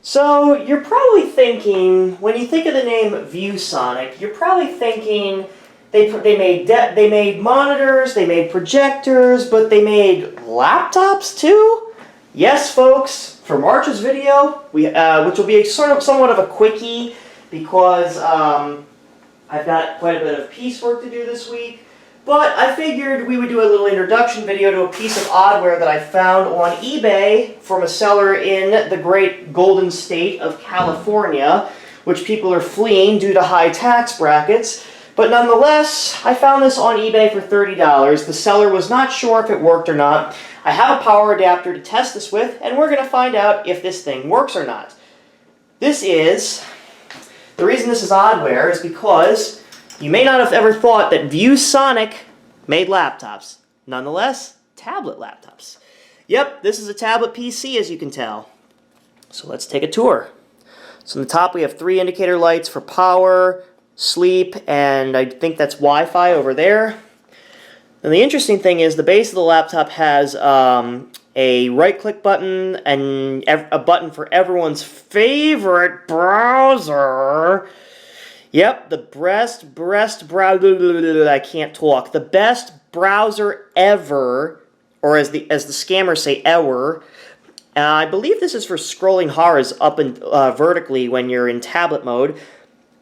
So you're probably thinking, when you think of the name ViewSonic, you're probably thinking they made monitors, they made projectors, but they made laptops too. Yes, folks. For March's video, which will be somewhat of a quickie because I've got quite a bit of piecework to do this week. But I figured we would do a little introduction video to a piece of oddware that I found on eBay from a seller in the great Golden State of California, which people are fleeing due to high tax brackets. But nonetheless, I found this on eBay for $30. The seller was not sure if it worked or not. I have a power adapter to test this with, and we're going to find out if this thing works or not. The reason this is oddware is because you may not have ever thought that ViewSonic made laptops. Nonetheless, tablet laptops. Yep, this is a tablet PC, as you can tell. So let's take a tour. So on the top we have 3 indicator lights for power, sleep, and I think that's Wi-Fi over there. And the interesting thing is the base of the laptop has a right-click button and a button for everyone's favorite browser. Yep, the best browser. I can't talk. The best browser ever, or as the scammers say, ever. I believe this is for scrolling horrors up and vertically when you're in tablet mode.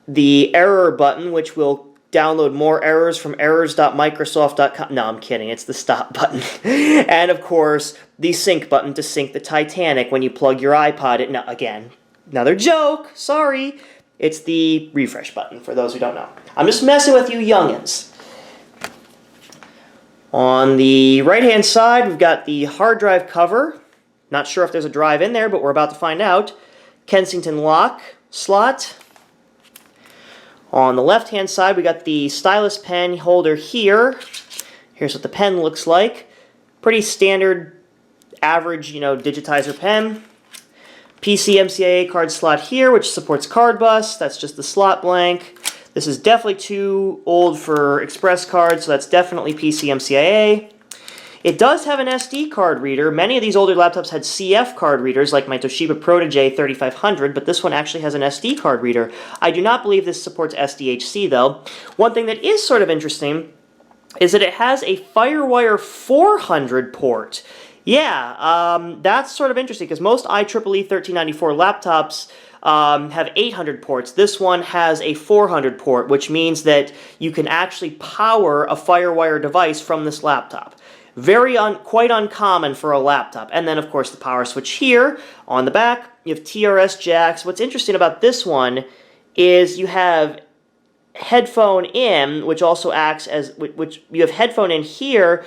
The error button, which will download more errors from errors.microsoft.com. No, I'm kidding. It's the stop button. And of course, the sync button to sync the Titanic when you plug your iPod in. No, again, another joke. Sorry. It's the refresh button, for those who don't know. I'm just messing with you youngins. On the right-hand side, we've got the hard drive cover. Not sure if there's a drive in there, but we're about to find out. Kensington lock slot. On the left-hand side, we got the stylus pen holder here. Here's what the pen looks like. Pretty standard, average, digitizer pen. PCMCIA card slot here, which supports card bus. That's just the slot blank. This is definitely too old for express cards, so that's definitely PCMCIA. It does have an SD card reader. Many of these older laptops had CF card readers, like my Toshiba Protege 3500, but this one actually has an SD card reader. I do not believe this supports SDHC, though. One thing that is sort of interesting is that it has a FireWire 400 port. Yeah, that's sort of interesting, because most IEEE 1394 laptops have 800 ports. This one has a 400 port, which means that you can actually power a FireWire device from this laptop. Quite uncommon for a laptop. And then, of course, the power switch here. On the back, you have TRS jacks. What's interesting about this one is you have headphone in, which also acts as, which you have headphone in here,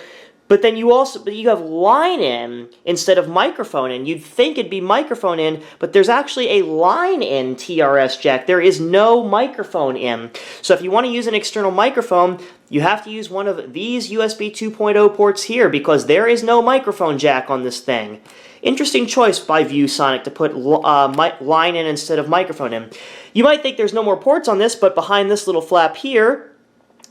but then you have line in instead of microphone in. You'd think it'd be microphone in, but there's actually a line in TRS jack. There is no microphone in. So if you want to use an external microphone, you have to use one of these USB 2.0 ports here, because there is no microphone jack on this thing. Interesting choice by ViewSonic to put line in instead of microphone in. You might think there's no more ports on this, but behind this little flap here,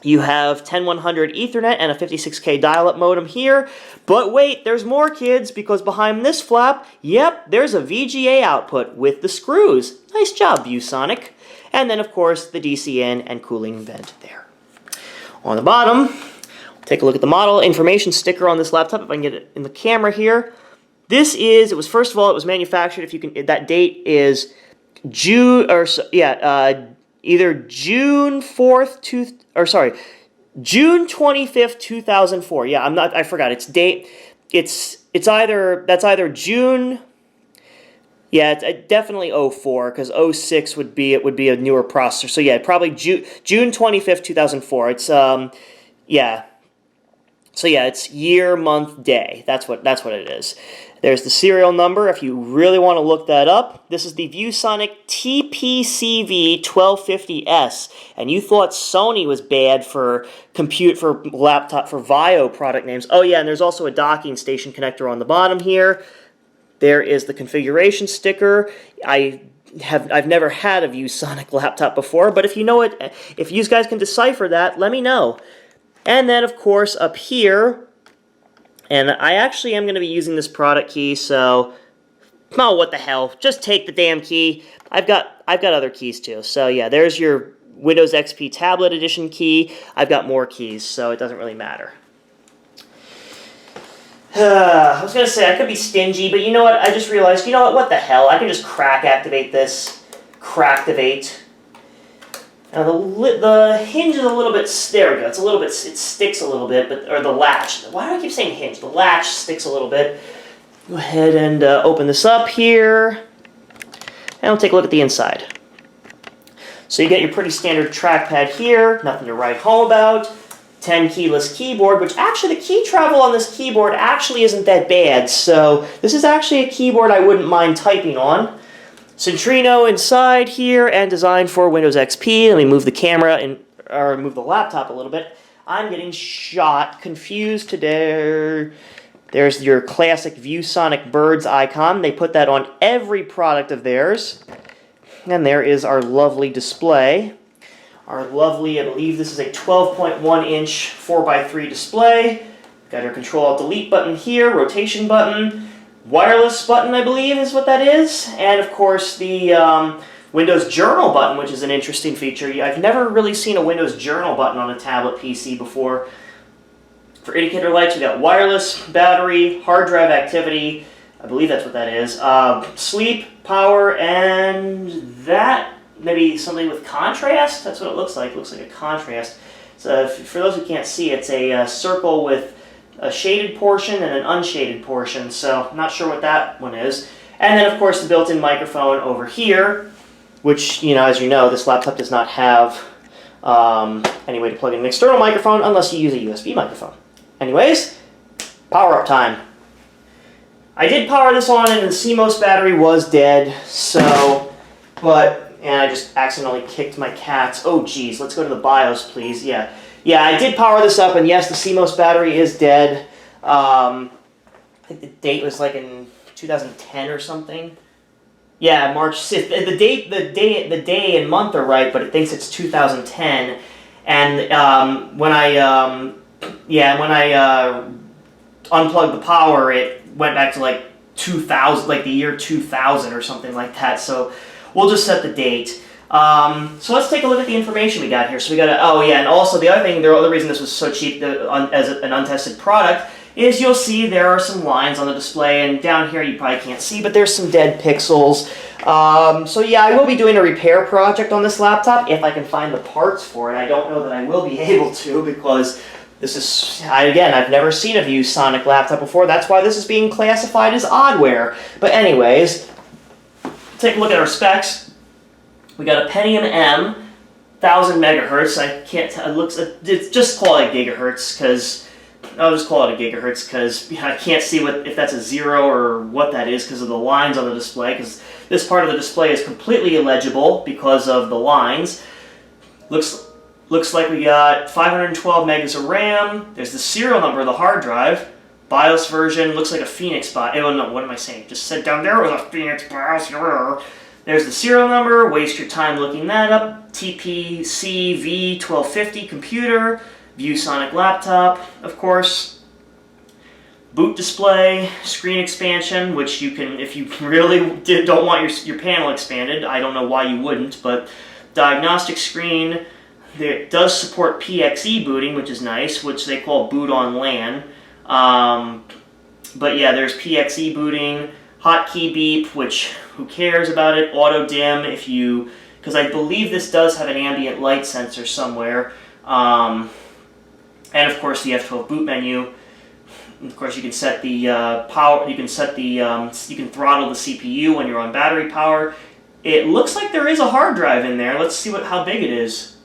you have 10100 Ethernet and a 56K dial-up modem here. But wait, there's more, kids, because behind this flap, yep, there's a VGA output with the screws. Nice job, ViewSonic. And then, of course, the DC in and cooling vent there. On the bottom, take a look at the model information sticker on this laptop, if I can get it in the camera here. First of all, it was manufactured, if you can, that date is either June 25th, 2004. Yeah, I forgot its date. That's either June. Yeah, it's definitely 04, because 06 would be a newer processor. So yeah, probably June 25th, 2004. It's yeah. So yeah, it's year, month, day. That's what it is. There's the serial number if you really want to look that up. This is the ViewSonic TPCV1250S, and you thought Sony was bad for laptop for VAIO product names. Oh yeah, and there's also a docking station connector on the bottom here. There is the configuration sticker. I've never had a ViewSonic laptop before, but if you know it, if you guys can decipher that, let me know. And then, of course, up here, and I actually am going to be using this product key, so Oh, what the hell? Just take the damn key. I've got other keys too. So yeah, there's your Windows XP Tablet Edition key. I've got more keys, so it doesn't really matter. I was going to say I could be stingy, but you know what? I just realized, you know what the hell? I can just crack activate this. Cracktivate. Now the hinge is a little bit, there we go, it's a little bit, it sticks a little bit, but, or the latch. Why do I keep saying hinge? The latch sticks a little bit. Go ahead and open this up here. And we'll take a look at the inside. So you get your pretty standard trackpad here, nothing to write home about. 10 keyless keyboard, which actually the key travel on this keyboard actually isn't that bad. So this is actually a keyboard I wouldn't mind typing on. Centrino inside here and designed for Windows XP. Let me move the camera or move the laptop a little bit. I'm getting confused today. There's your classic ViewSonic birds icon. They put that on every product of theirs. And there is our lovely display. Our lovely, I believe this is a 12.1-inch 4x3 display. Got our Control-Alt-Delete button here, rotation button, wireless button, I believe is what that is, and of course the Windows Journal button, which is an interesting feature. I've never really seen a Windows Journal button on a tablet PC before. For indicator lights, we got wireless, battery, hard drive activity, I believe that's what that is, sleep, power, and that. Maybe something with contrast? That's what it looks like. It looks like a contrast. So for those who can't see, it's a circle with a shaded portion and an unshaded portion. So I'm not sure what that one is. And then, of course, the built-in microphone over here, which, as you know, this laptop does not have any way to plug in an external microphone unless you use a USB microphone. Anyways, power-up time. I did power this on, and the CMOS battery was dead, and I just accidentally kicked my cats. Oh, geez. Let's go to the BIOS, please. Yeah, I did power this up, and yes, the CMOS battery is dead. I think the date was like in 2010 or something. Yeah, March 6th. The day and month are right, but it thinks it's 2010. And when I unplugged the power, it went back to like 2000, like the year 2000 or something like that. So we'll just set the date. So let's take a look at the information we got here. So we got and also the other reason this was so cheap as an untested product is you'll see there are some lines on the display, and down here you probably can't see, but there's some dead pixels. So yeah, I will be doing a repair project on this laptop if I can find the parts for it. I don't know that I will be able to because this is, again, I've never seen a ViewSonic laptop before. That's why this is being classified as oddware. But anyways, take a look at our specs. We got a Pentium M, 1000 megahertz. I can't tell. Just call it a gigahertz because I'll just call it a gigahertz because I can't see if that's a 0 or what that is because of the lines on the display. Because this part of the display is completely illegible because of the lines. Looks like we got 512 megas of RAM. There's the serial number of the hard drive. BIOS version looks like a Phoenix BIOS. Oh no, what am I saying? Just said down there was a Phoenix BIOS. There's the serial number. Waste your time looking that up. TPC V1250 computer. ViewSonic laptop, of course. Boot display, screen expansion, which you can, if you really don't want your panel expanded, I don't know why you wouldn't, but diagnostic screen. It does support PXE booting, which is nice, which they call boot on LAN. But yeah, there's PXE booting, hotkey beep, which who cares about it, auto dim because I believe this does have an ambient light sensor somewhere. And of course the F12 boot menu. Of course you can set the power, you can throttle the CPU when you're on battery power. It looks like there is a hard drive in there. Let's see how big it is.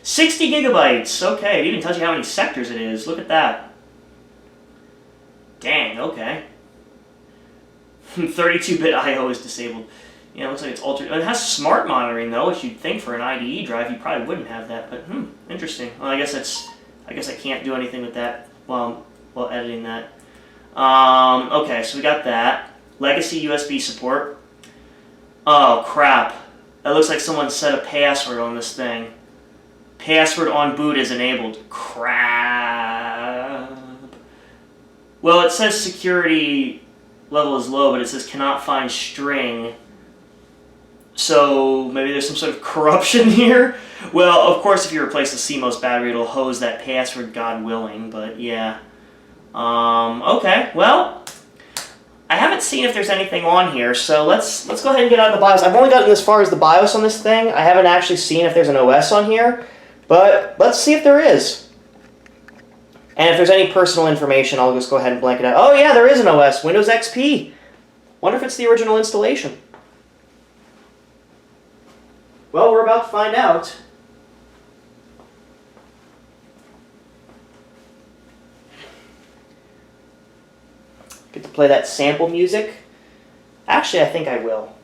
60 gigabytes. Okay, it even tells you how many sectors it is. Look at that. Dang, okay. 32-bit I/O is disabled. Yeah, it looks like it's altered. It has smart monitoring though, which you'd think for an IDE drive you probably wouldn't have that. But interesting. Well, I guess I can't do anything with that while editing that. Okay, so we got that. Legacy USB support. Oh crap! That looks like someone set a password on this thing. Password on boot is enabled. Crap. Well, it says security level is low, but it says cannot find string. So maybe there's some sort of corruption here. Well, of course, if you replace the CMOS battery, it'll hose that password, God willing. But yeah. Okay. Well, I haven't seen if there's anything on here, so let's go ahead and get out of the BIOS. I've only gotten as far as the BIOS on this thing. I haven't actually seen if there's an OS on here, but let's see if there is. And if there's any personal information, I'll just go ahead and blank it out. Oh yeah, there is an OS, Windows XP. Wonder if it's the original installation. Well, we're about to find out. Get to play that sample music. Actually, I think I will.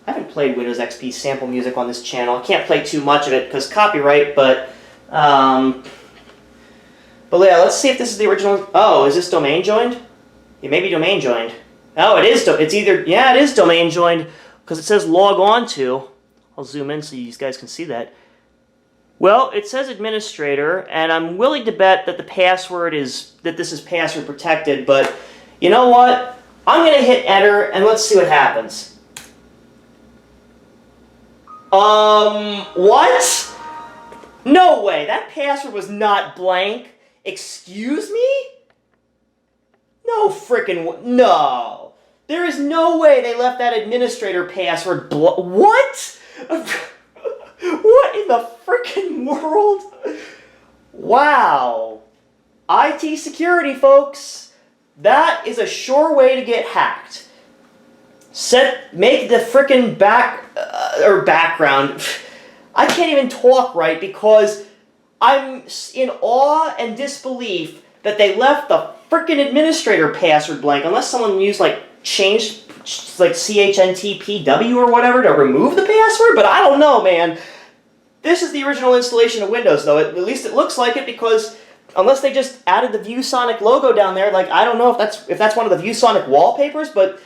I haven't played Windows XP sample music on this channel. I can't play too much of it because copyright, but yeah, let's see if this is the original. Oh, is this domain joined? It may be domain joined. Oh, it is. It's either, yeah, it is domain joined because it says log on to. I'll zoom in so you guys can see that. Well, it says administrator, and I'm willing to bet that the password is, that this is password protected, but you know what? I'm going to hit enter, and let's see what happens. What? No way, that password was not blank. Excuse me? No frickin' no. There is no way they left that administrator password what? What in the frickin' world? Wow. IT security, folks. That is a sure way to get hacked. Make the frickin' background. I can't even talk right because I'm in awe and disbelief that they left the frickin' administrator password blank, unless someone used changed CHNTPW or whatever to remove the password, but I don't know, man. This is the original installation of Windows, though. At least it looks like it, because unless they just added the ViewSonic logo down there, I don't know if that's one of the ViewSonic wallpapers, but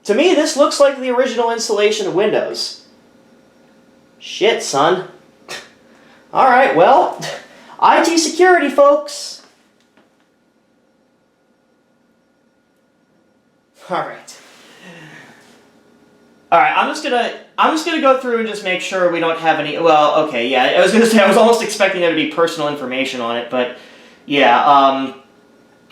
to me, this looks like the original installation of Windows. Shit, son. Alright, well, IT security, folks. Alright. Alright, I'm just gonna go through and just make sure we don't have any. Well, okay, yeah, I was gonna say I was almost expecting there to be personal information on it, but yeah,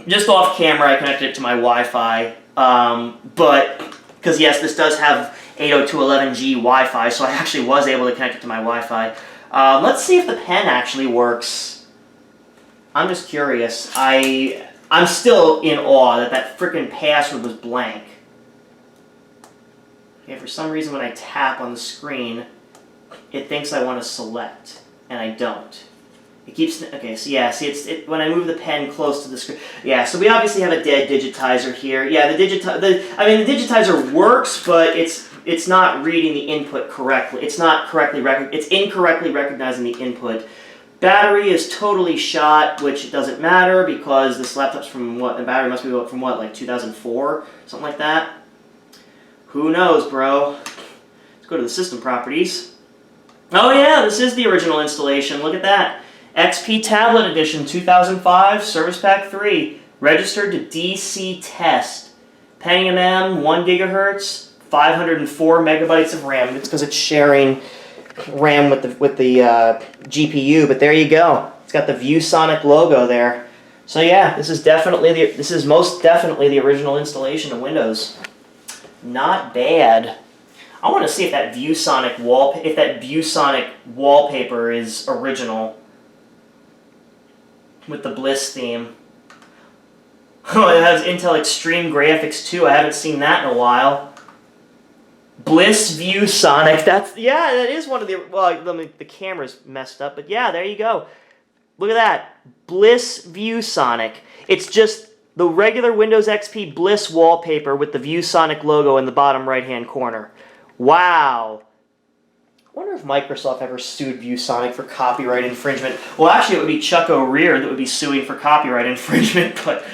just off camera I connected it to my Wi-Fi, but because yes, this does have 802.11g Wi-Fi, so I actually was able to connect it to my Wi-Fi. Let's see if the pen actually works. I'm just curious. I'm still in awe that that frickin' password was blank. Okay, for some reason when I tap on the screen, it thinks I want to select, and I don't. It keeps, okay, so yeah, see, when I move the pen close to the screen. Yeah, so we obviously have a dead digitizer here. Yeah, the digitizer works, but it's not reading the input correctly. It's not correctly it's incorrectly recognizing the input. Battery is totally shot, which it doesn't matter because this laptop's from what? The battery must be from what, like 2004, something like that. Who knows, bro? Let's go to the system properties. Oh yeah, this is the original installation. Look at that. XP Tablet Edition 2005, Service Pack 3. Registered to DC test. Pentium M, 1 gigahertz, 504 megabytes of RAM. It's because it's sharing RAM with the GPU, but there you go. It's got the ViewSonic logo there. So yeah, this is most definitely the original installation of Windows. Not bad. I want to see if that ViewSonic wallpaper is original with the Bliss theme. Oh, it has Intel Extreme graphics too. I haven't seen that in a while. Bliss ViewSonic. Yeah, that is one of the. Well, the camera's messed up, but yeah, there you go. Look at that, Bliss ViewSonic. It's just the regular Windows XP Bliss wallpaper with the ViewSonic logo in the bottom right-hand corner. Wow. I wonder if Microsoft ever sued ViewSonic for copyright infringement. Well, actually, it would be Chuck O'Rear that would be suing for copyright infringement, but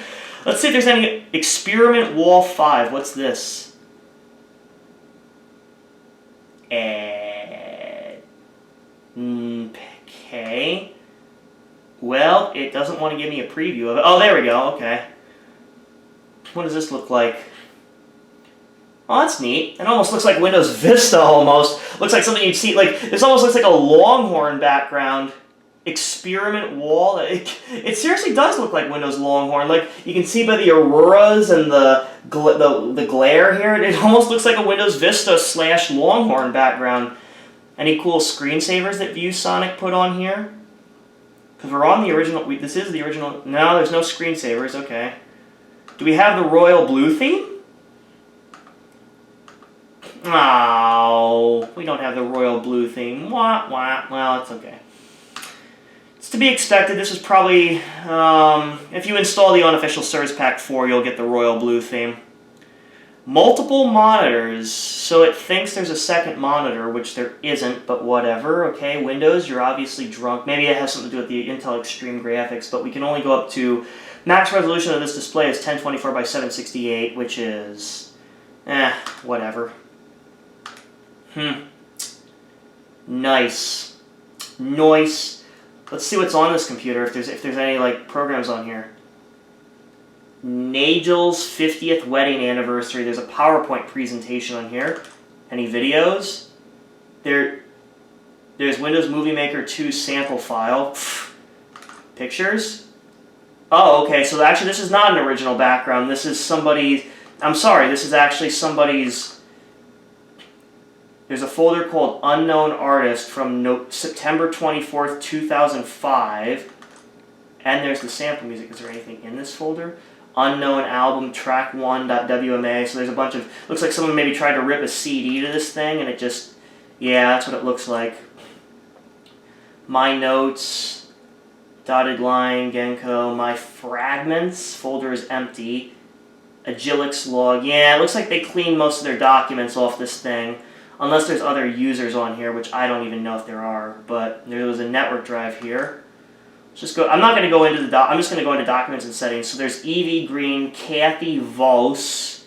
let's see if there's any. Experiment Wall 5. What's this? Okay. Well, it doesn't want to give me a preview of it. Oh, there we go. Okay. What does this look like? Oh, that's neat. It almost looks like Windows Vista almost. Looks like something you'd see, like, this almost looks like a Longhorn background. Experiment wall. It seriously does look like Windows Longhorn. Like, you can see by the auroras and the glare here, it almost looks like a Windows Vista / Longhorn background. Any cool screensavers that ViewSonic put on here? Because we're on the original, this is the original, no, there's no screensavers, okay. Do we have the royal blue theme? Oh, we don't have the royal blue theme. Wah, wah. Well, it's okay. It's to be expected. This is probably, if you install the unofficial Service Pack 4, you'll get the royal blue theme. Multiple monitors, so it thinks there's a second monitor, which there isn't, but whatever. Okay, Windows, you're obviously drunk. Maybe it has something to do with the Intel Extreme graphics, but we can only go up to, max resolution of this display is 1024 by 768, which is, whatever. Nice. Nice. Let's see what's on this computer, if there's any, like, programs on here. Nagel's 50th wedding anniversary. There's a PowerPoint presentation on here. Any videos? There's Windows Movie Maker 2 sample file. Pictures? Oh, okay, so actually this is not an original background. This is somebody... I'm sorry, this is actually somebody's... There's a folder called Unknown Artist from September 24th, 2005. And there's the sample music. Is there anything in this folder? Unknown album track1.wma. So there's a bunch of... Looks like someone maybe tried to rip a CD to this thing and it just... Yeah, that's what it looks like. My notes, dotted line, Genko, my fragments, folder is empty. Agilix log. Yeah, it looks like they cleaned most of their documents off this thing. Unless there's other users on here, which I don't even know if there are. But there was a network drive here. Let's just go. I'm not going to go into the I'm just going to go into documents and settings. So there's Evie Green, Kathy Vos,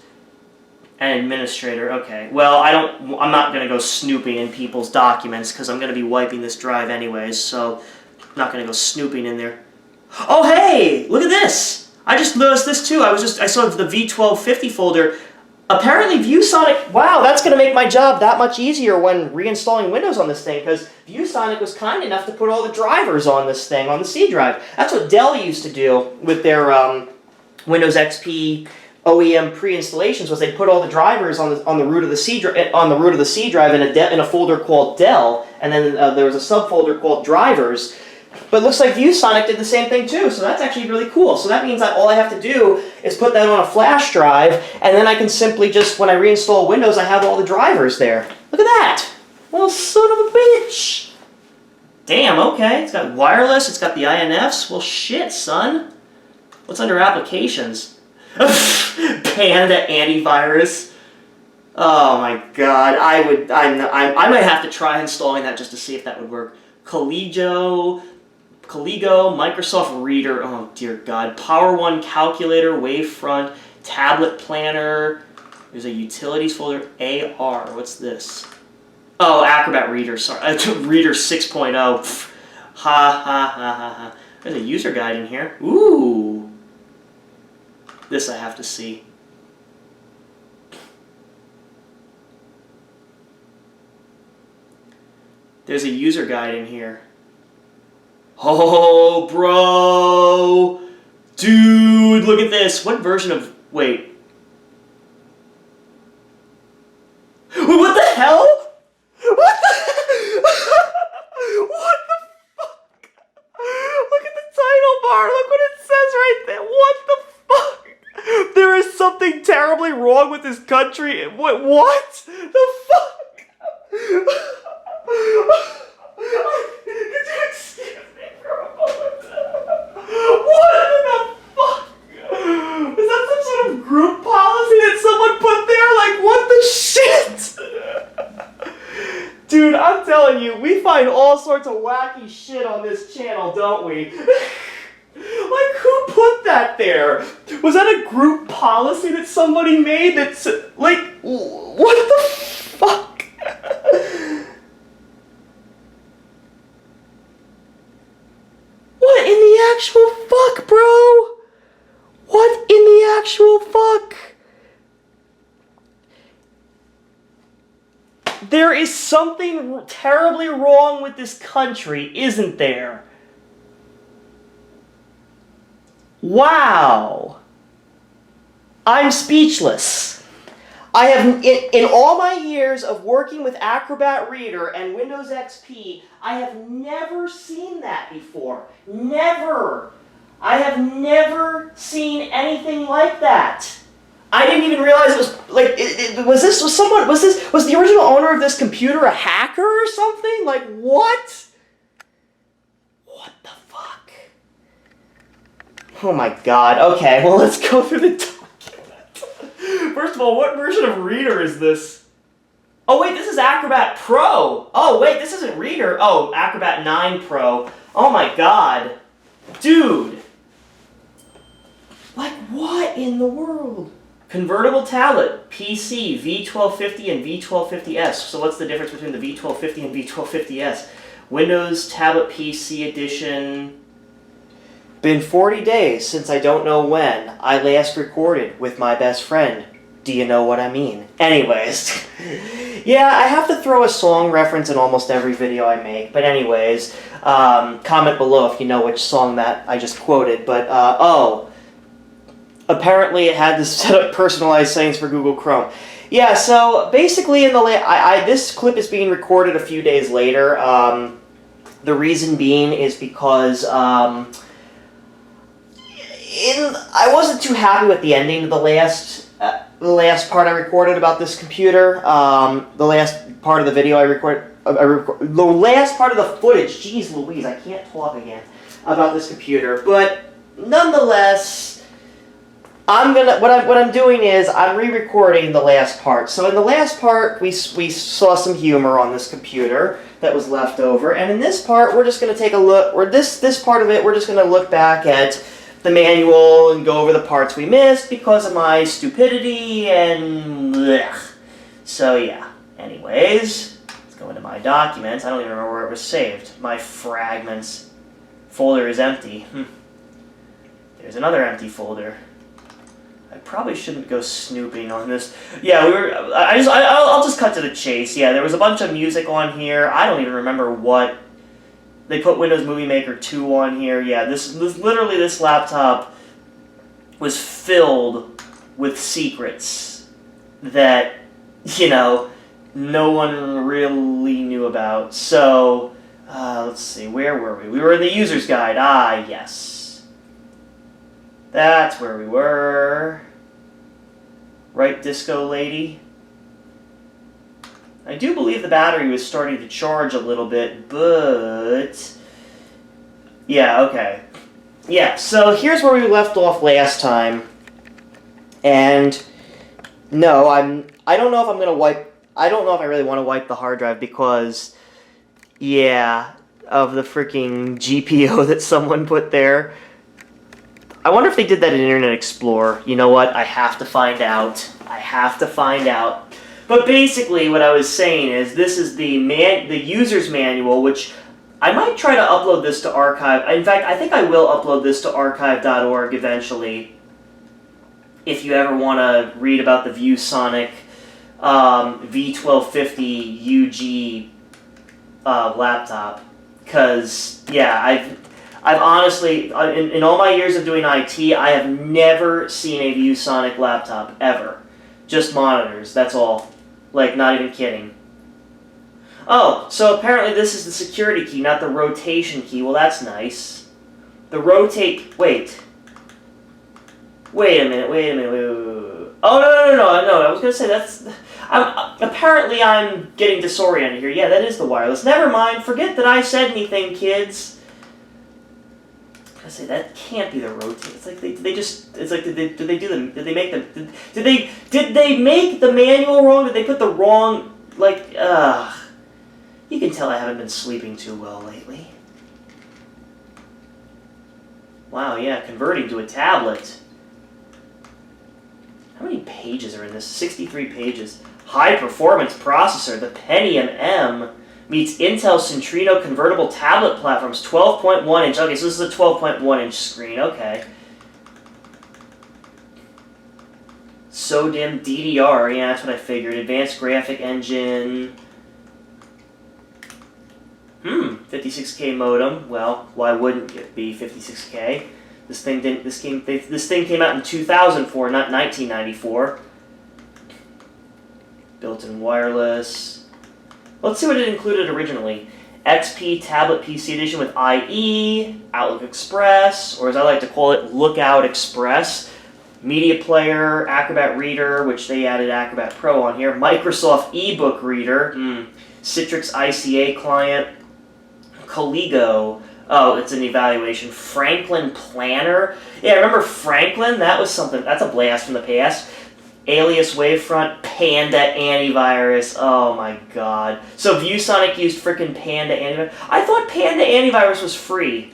and administrator. Okay. Well, I'm not going to go snooping in people's documents because I'm going to be wiping this drive anyways. So I'm not going to go snooping in there. Oh, hey! Look at this! I just noticed this too. I saw the V1250 folder. Apparently ViewSonic, wow, that's going to make my job that much easier when reinstalling Windows on this thing, because ViewSonic was kind enough to put all the drivers on this thing, on the C drive. That's what Dell used to do with their Windows XP OEM pre-installations, was they put all the drivers on the root of the C drive in a folder called Dell, and then there was a subfolder called drivers. But it looks like ViewSonic did the same thing too, so that's actually really cool. So that means that all I have to do is put that on a flash drive, and then I can simply just, when I reinstall Windows, I have all the drivers there. Look at that! Well, son of a bitch! Damn, okay. It's got wireless, it's got the INFs. Well, shit, son. What's under applications? Panda antivirus. Oh my god, I might have to try installing that just to see if that would work. Colligo, Microsoft Reader, oh dear god, Power One Calculator, Wavefront, Tablet Planner, there's a Utilities folder, AR, what's this? Oh, Acrobat Reader, sorry, Reader 6.0, ha ha ha ha ha. There's a user guide in here, ooh, this I have to see. There's a user guide in here. Oh, bro! Dude, look at this. What version of... Wait. What the hell? What the... What the fuck? Look at the title bar. Look what it says right there. What the fuck? There is something terribly wrong with this country. What? The fuck? What in the fuck? Is that some sort of group policy that someone put there? Like, what the shit? Dude, I'm telling you, we find all sorts of wacky shit on this channel, don't we? Like, who put that there? Was that a group policy that somebody made that's, like, what the fuck? What in the actual fuck, bro? What in the actual fuck? There is something terribly wrong with this country, isn't there? Wow. I'm speechless. I have, in all my years of working with Acrobat Reader and Windows XP, I have never seen that before. Never. I have never seen anything like that. I didn't even realize it was like was the original owner of this computer a hacker or something? Like what? What the fuck? Oh my god. Okay, well let's go through the document. First of all, what version of Reader is this? Oh wait, this is Acrobat Pro. Oh wait, this isn't Reader. Oh, Acrobat 9 Pro. Oh my god. Dude. Like what in the world? Convertible tablet, PC, V1250 and V1250S. So what's the difference between the V1250 and V1250S? Windows Tablet PC Edition. Been 40 days since I don't know when I last recorded with my best friend. Do you know what I mean? Anyways. Yeah, I have to throw a song reference in almost every video I make. But anyways, comment below if you know which song that I just quoted. But, oh. Apparently it had to set up personalized settings for Google Chrome. Yeah, so basically in the this clip is being recorded a few days later. The reason being is because I wasn't too happy with the ending of the last part I recorded about this computer. The last part of the video I recorded, the last part of the footage. Jeez Louise, I can't talk again about this computer. But nonetheless. What I'm doing is I'm re-recording the last part. So in the last part, we saw some humor on this computer that was left over, and in this part, we're just going to take a look. Or this part of it, we're just going to look back at the manual and go over the parts we missed because of my stupidity and blech. So yeah. Anyways, let's go into my documents. I don't even remember where it was saved. My fragments folder is empty. There's another empty folder. I probably shouldn't go snooping on this. Yeah, I'll just cut to the chase. Yeah, there was a bunch of music on here. I don't even remember what. They put Windows Movie Maker 2 on here. Yeah, literally this laptop was filled with secrets that, you know, no one really knew about. So, let's see, where were we? We were in the user's guide. Ah, yes. That's where we were. Right, Disco Lady? I do believe the battery was starting to charge a little bit, but... Yeah, okay. Yeah, so here's where we left off last time. And... No, I don't know if I'm going to wipe... I don't know if I really want to wipe the hard drive because... Yeah, of the freaking GPO that someone put there. I wonder if they did that in Internet Explorer. You know what? I have to find out. I have to find out. But basically, what I was saying is this is the user's manual, which I might try to upload this to archive. In fact, I think I will upload this to archive.org eventually. If you ever want to read about the ViewSonic V1250 UG laptop, because yeah, I've honestly, in all my years of doing IT, I have never seen a ViewSonic laptop, ever. Just monitors, that's all. Like, not even kidding. Oh, so apparently this is the security key, not the rotation key. Well, that's nice. The rotate, wait a minute, wait. Oh, no, I was going to say that's... apparently I'm getting disoriented here. Yeah, that is the wireless. Never mind, forget that I said anything, kids. I say that can't be the rotate. It's like they just. It's like did they make the manual wrong? Did they put the wrong like? You can tell I haven't been sleeping too well lately. Wow, yeah, converting to a tablet. How many pages are in this? 63 pages. High performance processor, the Pentium M. Meets Intel Centrino convertible tablet platforms, 12.1 inch. Okay, so this is a 12.1 inch screen. Okay. SODIMM DDR. Yeah, that's what I figured. Advanced graphic engine. 56K modem. Well, why wouldn't it be 56K? This thing didn't. This thing came out in 2004, not 1994. Built-in wireless. Let's see what it included originally. XP Tablet PC Edition with IE, Outlook Express, or as I like to call it, Lookout Express. Media Player, Acrobat Reader, which they added Acrobat Pro on here. Microsoft eBook Reader. Citrix ICA client. Coligo. Oh, it's an evaluation. Franklin Planner. Yeah, remember Franklin? That was something. That's a blast from the past. Alias Wavefront, Panda Antivirus. Oh my god. So ViewSonic used frickin' Panda Antivirus. I thought Panda Antivirus was free.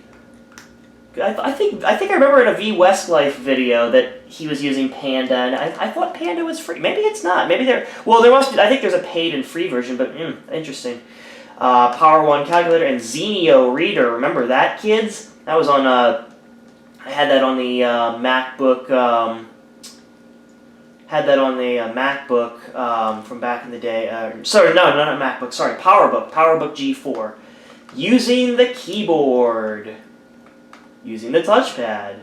I think I remember in a V Westlife video that he was using Panda, and I thought Panda was free. Maybe it's not. Maybe there. Well, there must be. I think there's a paid and free version, but interesting. Power One calculator and Zenio Reader. Remember that, kids? That was on. I had that on the MacBook. Had that on the MacBook from back in the day. Sorry, no, not MacBook. Sorry, PowerBook G4. Using the keyboard. Using the touchpad.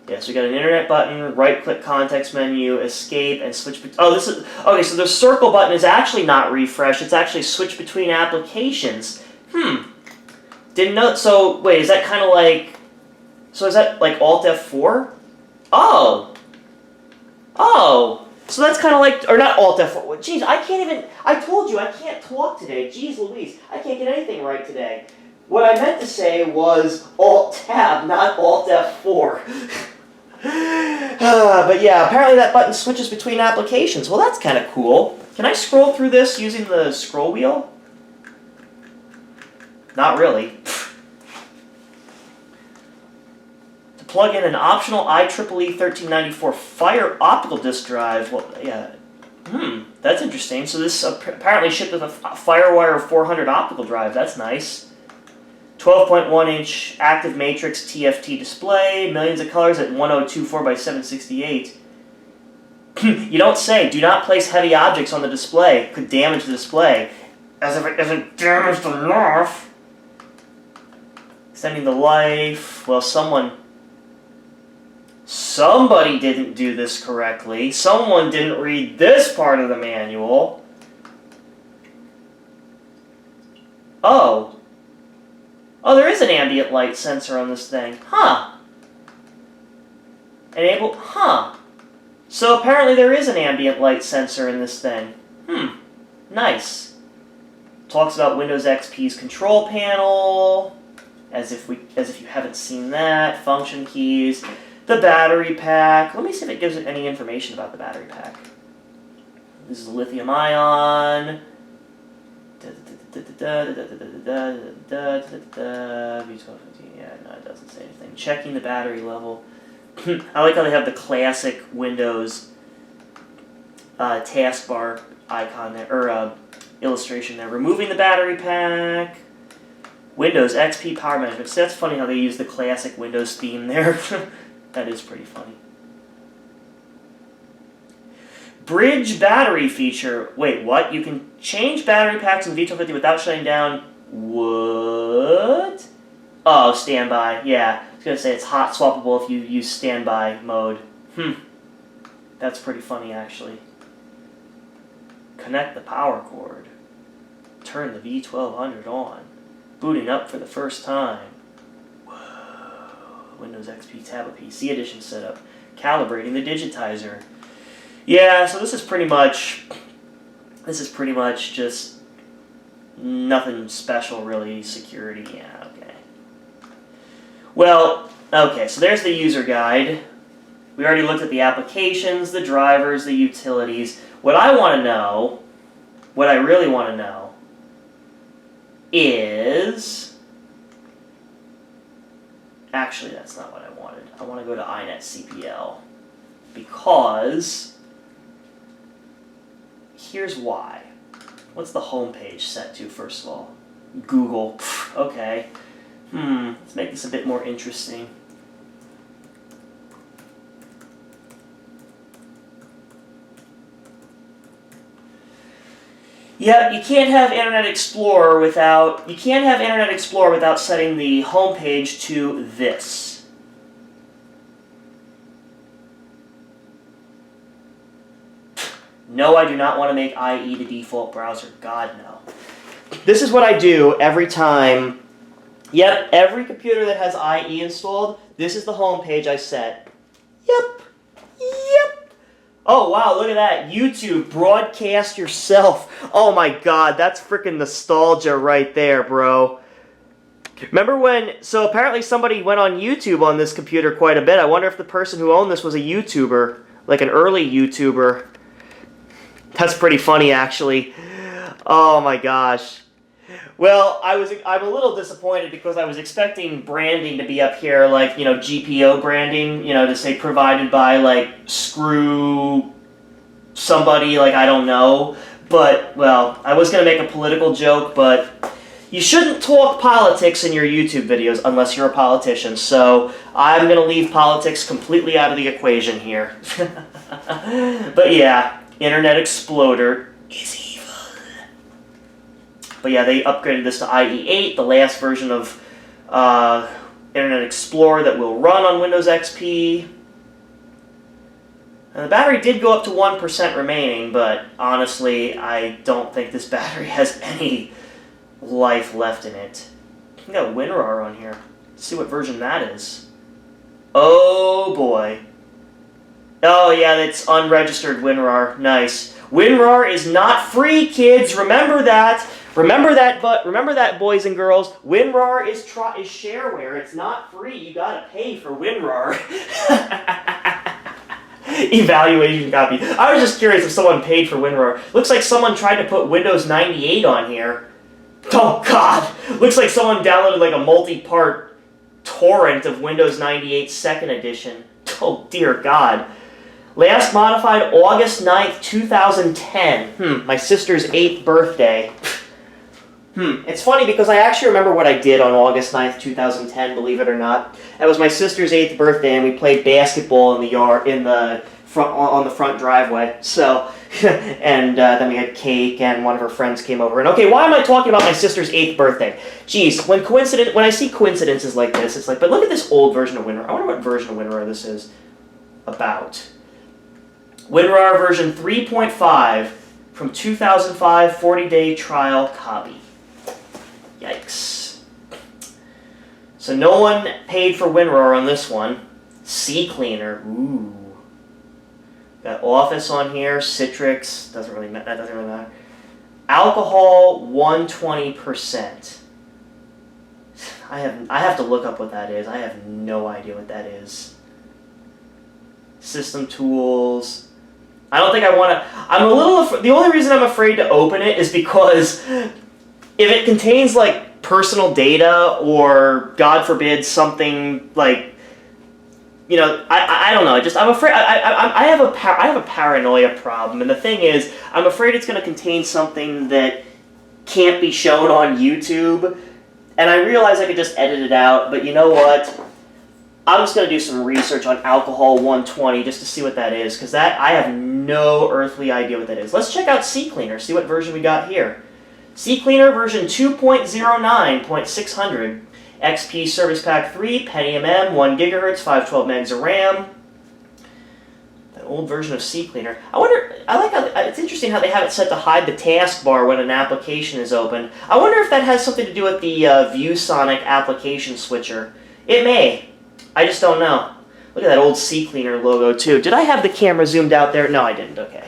Yes, we got an internet button, right-click context menu, escape, and switch. Oh, this is okay. So the circle button is actually not refresh. It's actually switch between applications. Didn't know. So wait, is that kind of like? So is that like Alt F4? Oh. So that's kind of like, or not Alt F4. Jeez, I can't even. I told you I can't talk today. Jeez Louise, I can't get anything right today. What I meant to say was Alt-Tab, not Alt-F4. But yeah, apparently that button switches between applications. Well, that's kind of cool. Can I scroll through this using the scroll wheel? Not really. To plug in an optional IEEE 1394 Fire optical disk drive. Well, yeah. That's interesting. So this apparently shipped with a FireWire 400 optical drive. That's nice. 12.1-inch active matrix TFT display, millions of colors at 1024 by 768. You don't say. Do not place heavy objects on the display. Could damage the display. As if it isn't damaged enough. Extending the life. Well, somebody didn't do this correctly. Someone didn't read this part of the manual. Oh, there is an ambient light sensor on this thing. Enable, So apparently there is an ambient light sensor in this thing. Nice. Talks about Windows XP's control panel, as if you haven't seen that. Function keys, the battery pack. Let me see if it gives any information about the battery pack. This is lithium ion. Yeah, no, it doesn't say anything. Checking the battery level. I like how they have the classic Windows taskbar icon there, or illustration there. Removing the battery pack. Windows XP power management. So that's funny how they use the classic Windows theme there. That is pretty funny. Bridge battery feature. Wait, what? You can change battery packs in V1250 without shutting down. What? Oh, standby. Yeah, I was going to say it's hot swappable if you use standby mode. That's pretty funny, actually. Connect the power cord. Turn the V1200 on. Booting up for the first time. Whoa. Windows XP Tablet PC Edition setup. Calibrating the digitizer. Yeah, so this is pretty much just nothing special, really. Security, yeah, okay. Well, okay, so there's the user guide. We already looked at the applications, the drivers, the utilities. What I really want to know, is... Actually, that's not what I wanted. I want to go to iNet CPL. Because... Here's why. What's the home page set to, first of all? Google. Okay. Let's make this a bit more interesting. Yeah, you can't have Internet Explorer without setting the home page to this. No, I do not want to make IE the default browser. God, no. This is what I do every time. Yep, every computer that has IE installed, this is the home page I set. Yep. Oh, wow, look at that. YouTube, broadcast yourself. Oh my god, that's freaking nostalgia right there, bro. Remember when... So apparently somebody went on YouTube on this computer quite a bit. I wonder if the person who owned this was a YouTuber. Like an early YouTuber. That's pretty funny, actually. Oh my gosh. Well, I'm a little disappointed because I was expecting branding to be up here, like, you know, GPO branding, you know, to say provided by, like, screw somebody, like, I don't know. But, well, I was going to make a political joke, but you shouldn't talk politics in your YouTube videos unless you're a politician, so I'm going to leave politics completely out of the equation here. But yeah, Internet Exploder is evil. But yeah, they upgraded this to IE8, the last version of Internet Explorer that will run on Windows XP. And the battery did go up to 1% remaining, but honestly, I don't think this battery has any life left in it. We got WinRAR on here. Let's see what version that is. Oh boy. Oh yeah, that's unregistered WinRAR. Nice. WinRAR is not free, kids. Remember that. Remember that, boys and girls. WinRAR is shareware. It's not free. You gotta pay for WinRAR. Evaluation copy. I was just curious if someone paid for WinRAR. Looks like someone tried to put Windows 98 on here. Oh God! Looks like someone downloaded like a multi-part torrent of Windows 98 Second Edition. Oh dear God. Last modified August 9th, 2010. My sister's 8th birthday. It's funny because I actually remember what I did on August 9th, 2010, believe it or not. It was my sister's 8th birthday and we played basketball in the yard, on the front driveway. So, and then we had cake and one of her friends came over. And okay, why am I talking about my sister's 8th birthday? Jeez, when I see coincidences like this, it's like, but look at this old version of WinRAR. I wonder what version of WinRAR this is about. WinRAR version 3.5 from 2005 40-day trial copy. Yikes. So no one paid for WinRAR on this one. CCleaner. Ooh. Got Office on here. Citrix. That doesn't really matter. Alcohol 120%. I have to look up what that is. I have no idea what that is. System tools. I don't think I want to... The only reason I'm afraid to open it is because if it contains, like, personal data or, God forbid, something, like, you know, I don't know. I'm afraid... I have a paranoia problem, and the thing is, I'm afraid it's going to contain something that can't be shown on YouTube, and I realize I could just edit it out, but you know what? I'm just going to do some research on Alcohol 120 just to see what that is, because I have no earthly idea what that is. Let's check out CCleaner, see what version we got here. CCleaner version 2.09.600, XP Service Pack 3, Pentium M, 1 GHz, 512 megs of RAM. That old version of CCleaner. I like how, it's interesting how they have it set to hide the taskbar when an application is open. I wonder if that has something to do with the ViewSonic application switcher. It may. I just don't know. Look at that old CCleaner logo, too. Did I have the camera zoomed out there? No, I didn't. Okay.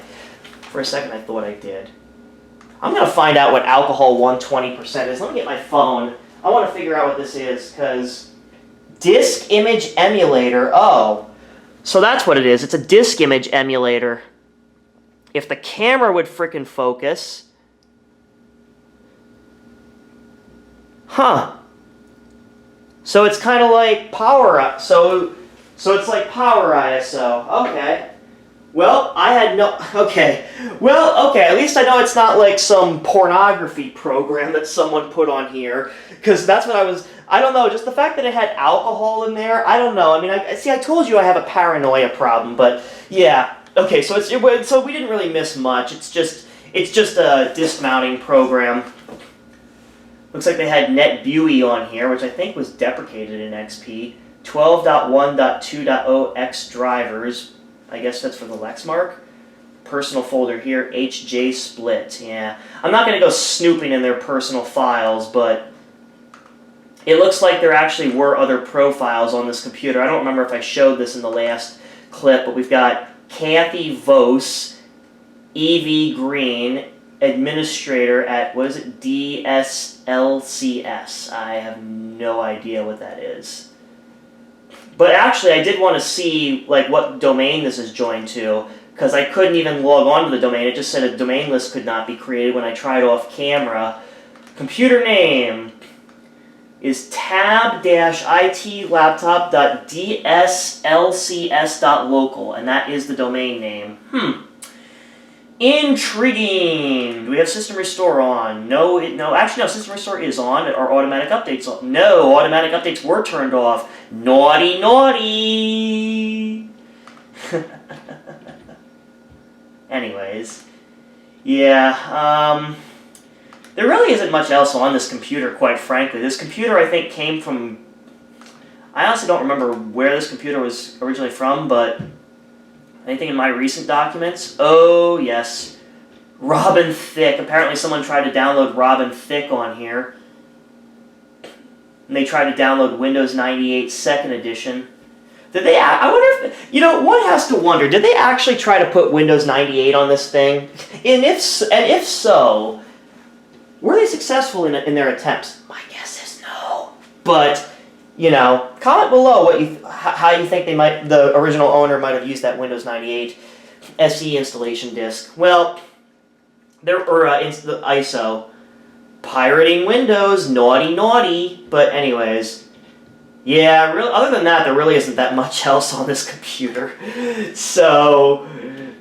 For a second, I thought I did. I'm going to find out what Alcohol 120% is. Let me get my phone. I want to figure out what this is, because disk image emulator. Oh, so that's what it is. It's a disk image emulator. If the camera would frickin' focus. Huh. So it's kind of like power. So it's like power ISO. Okay. Well, I had no... Okay. Well, okay, at least I know it's not like some pornography program that someone put on here, because that's what I was... I don't know, just the fact that it had alcohol in there, I don't know. I mean, I told you I have a paranoia problem, but yeah. Okay, so so we didn't really miss much. It's It's just a disk mounting program. Looks like they had NetBEUI on here, which I think was deprecated in XP. 12.1.2.0x drivers. I guess that's for the Lexmark. Personal folder here, HJ split. Yeah, I'm not going to go snooping in their personal files, but it looks like there actually were other profiles on this computer. I don't remember if I showed this in the last clip, but we've got Kathy Vos, EV Green, administrator at, what is it, DSLCS. I have no idea what that is. But actually, I did want to see like what domain this is joined to, because I couldn't even log on to the domain. It just said a domain list could not be created when I tried off camera. Computer name is tab-itlaptop.dslcs.local, and that is the domain name. Intriguing. Do we have System Restore on? No, actually no, System Restore is on. Are automatic updates on? No, automatic updates were turned off. Naughty, naughty. Anyways, yeah, there really isn't much else on this computer, quite frankly. This computer, I think, came from... I honestly don't remember where this computer was originally from, but anything in my recent documents? Oh, yes. Robin Thicke. Apparently someone tried to download Robin Thicke on here. And they tried to download Windows 98 2nd Edition. Did they... I wonder if... You know, one has to wonder, did they actually try to put Windows 98 on this thing? And if so, were they successful in their attempts? My guess is no. But, you know, comment below what how you think the original owner might have used that Windows 98 SE installation disk. Well, the ISO. Pirating Windows, naughty, naughty. But anyways... Yeah, really, other than that, there really isn't that much else on this computer. So,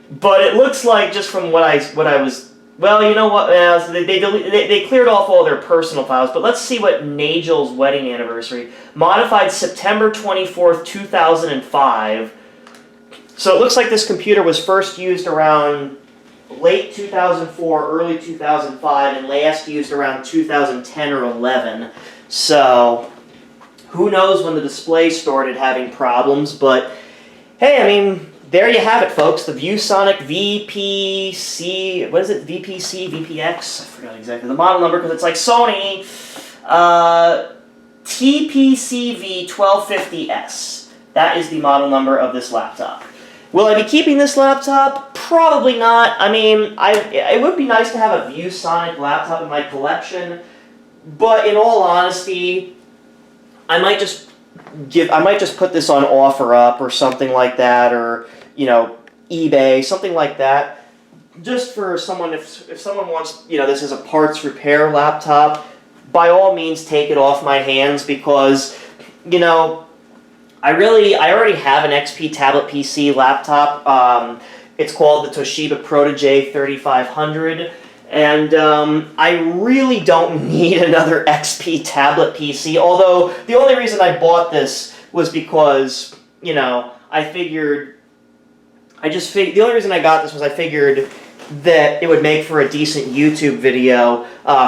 but it looks like just from what I was, well, you know what? They cleared off all their personal files. But let's see what Nagel's wedding anniversary modified September 24th, 2005. So it looks like this computer was first used around late 2004, early 2005, and last used around 2010 or 11. So who knows when the display started having problems, but hey, I mean, there you have it, folks. The ViewSonic VPC, what is it? VPC, VPX? I forgot exactly the model number because it's like Sony. TPCV1250S. That is the model number of this laptop. Will I be keeping this laptop? Probably not. I mean, it would be nice to have a ViewSonic laptop in my collection, but in all honesty, I might just put this on OfferUp or something like that, or, you know, eBay, something like that, just for someone, if someone wants, you know, this is a parts repair laptop, by all means take it off my hands, because, you know, I already have an XP tablet PC laptop. It's called the Toshiba Protege 3500. And I really don't need another XP tablet PC, although the only reason I bought this was because, you know, the only reason I got this was I figured that it would make for a decent YouTube video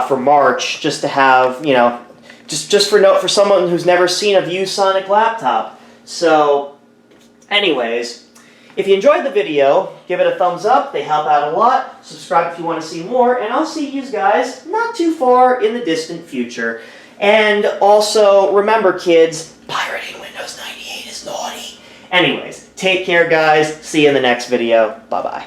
for March, just to have, you know, just for someone who's never seen a ViewSonic laptop. So, anyways, if you enjoyed the video, give it a thumbs up. They help out a lot. Subscribe if you want to see more. And I'll see you guys not too far in the distant future. And also, remember, kids, pirating Windows 98 is naughty. Anyways, take care, guys. See you in the next video. Bye-bye.